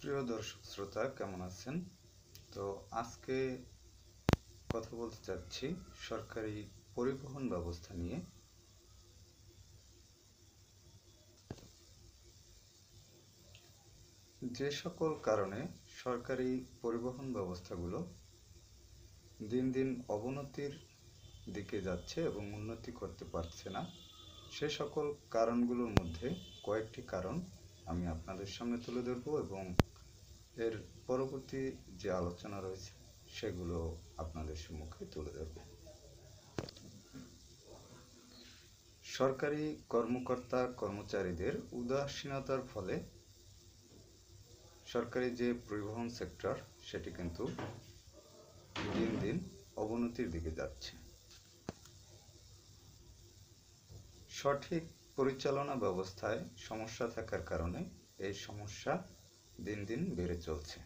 প্রিয় দর্শক শ্রোতা, কেমন আছেন? তো আজকে কথা বলতে চাচ্ছি সরকারি পরিবহন ব্যবস্থা নিয়ে। যে সকল কারণে সরকারি পরিবহন ব্যবস্থাগুলো দিন দিন অবনতির দিকে যাচ্ছে এবং উন্নতি করতে পারছে না, সে সকল কারণগুলোর মধ্যে কয়েকটি কারণ আমি আপনাদের সামনে তুলে ধরব এবং এর পরবর্তী যে আলোচনা রয়েছে সেগুলো আপনাদের সম্মুখে তুলে ধরব। সরকারি কর্মকর্তা কর্মচারীদের উদাসীনতার ফলে সরকারি যে পরিবহন সেক্টর সেটি কিন্তু দিন দিন অবনতির দিকে যাচ্ছে। সঠিক পরিচালনা ব্যবস্থায় সমস্যা থাকার কারণে এই সমস্যা দিন দিন বেড়ে চলছে।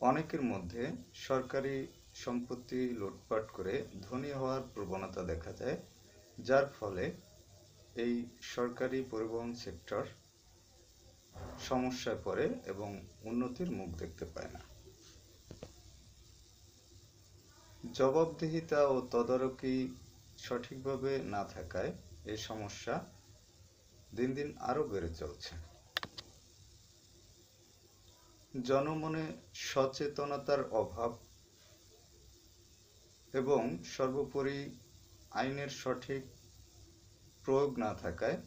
অনেকের মধ্যে সরকারি সম্পত্তি লুটপাট করে ধনী হওয়ার প্রবণতা দেখা যায়, যার ফলে এই সরকারি পরিবহন সেক্টর সমস্যায় পড়ে এবং উন্নতির মুখ দেখতে পায় না। জবাবদিহিতা ও তদারকি সঠিকভাবে না থাকায় এই সমস্যা দিন দিন আরও বেড়ে চলছে। জনমনে সচেতনতার অভাব এবং সর্বোপরি আইনের সঠিক প্রয়োগ না থাকায়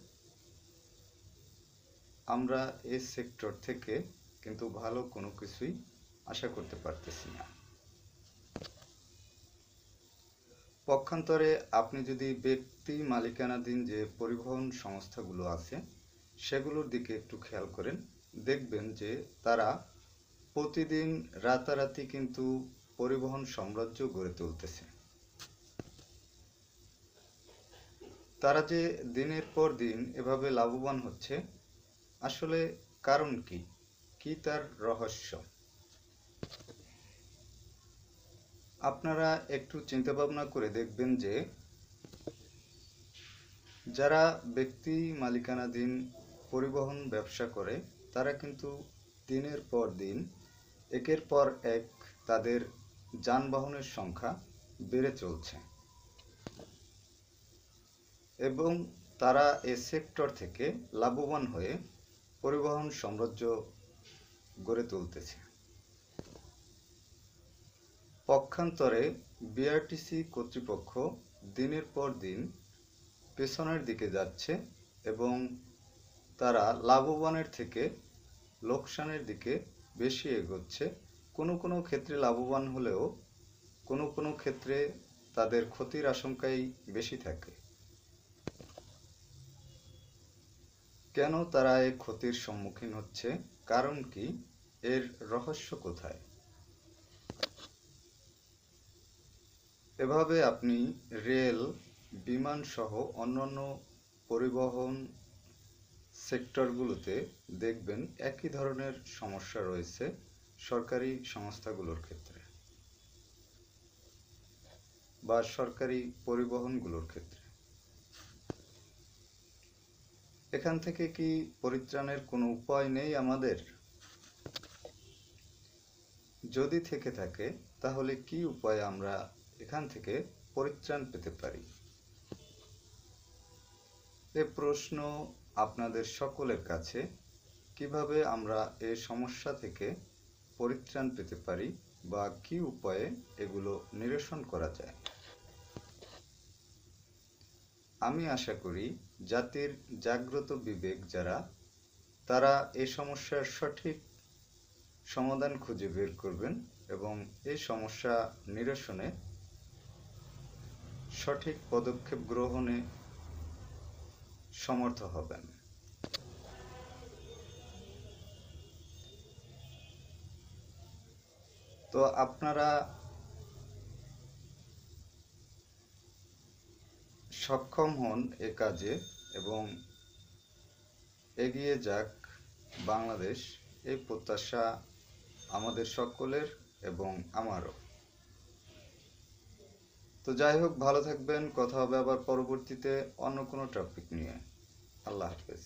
আমরা এই সেক্টর থেকে কিন্তু ভালো কোনো কিছুই আশা করতে পারতেছি না। পক্ষান্তরে আপনি যদি ব্যক্তি মালিকানাধীন যে পরিবহন সংস্থাগুলো আছে সেগুলোর দিকে একটু খেয়াল করেন, দেখবেন যে তারা প্রতিদিন রাতারাতি কিন্তু পরিবহন সাম্রাজ্য গড়ে তুলতেছে। তারা যে দিনের পর দিন এভাবে লাভবান হচ্ছে, আসলে কারণ কি? কি তার রহস্য? আপনারা একটু চিন্তা ভাবনা করে দেখবেন যে যারা ব্যক্তি মালিকানাধীন পরিবহন ব্যবসা করে তারা কিন্তু দিনের পর দিন একের পর এক তাদের যানবাহনের সংখ্যা বেড়ে চলছে এবং তারা এ সেক্টর থেকে লাভবান হয়ে পরিবহন সাম্রাজ্য গড়ে তুলতেছে। পক্ষান্তরে বিআরটিসি কর্তৃপক্ষ দিনের পর দিন পেছনের দিকে যাচ্ছে এবং তারা লাভবানের থেকে লোকসানের দিকে বেশি এগোচ্ছে। কোনো কোনো ক্ষেত্রে লাভবান হলেও কোনো কোনো ক্ষেত্রে তাদের ক্ষতির আশঙ্কাই বেশি থাকে। কেন তারা এই ক্ষতির সম্মুখীন হচ্ছে? কারণ কি? এর রহস্য কোথায়? এভাবে আপনি রেল, বিমান সহ অন্যান্য পরিবহন সেক্টরগুলোতে দেখবেন একই ধরনের সমস্যা রয়েছে সরকারি সংস্থাগুলোর ক্ষেত্রে বা সরকারি পরিবহনগুলোর ক্ষেত্রে। এখান থেকে কি পরিত্রাণের কোনো উপায় নেই আমাদের? যদি থেকে থাকে তাহলে কি উপায়ে আমরা এখান থেকে পরিত্রাণ পেতে পারি? এ প্রশ্ন আপনাদের সকলের কাছে। কিভাবে আমরা এই সমস্যা থেকে পরিত্রাণ পেতে পারি বা কি উপায়ে এগুলো নিরসন করা যায়? আমি আশা করি জাতির জাগ্রত বিবেক যারা, তারা এই সমস্যার সঠিক সমাধান খুঁজে বের করবেন এবং এই সমস্যা নিরসনে সঠিক পদক্ষেপ গ্রহণে সমর্থ হবেন। তো আপনারা সক্ষম হন এ কাজে এবং এগিয়ে যাক বাংলাদেশ, এই প্রত্যাশা আমাদের সকলের এবং আমারও। তো যাই হোক, ভালো থাকবেন। কথা হবে আবার পরবর্তীতে অন্য কোনো টপিক নিয়ে। আল্লাহ হাফেজ।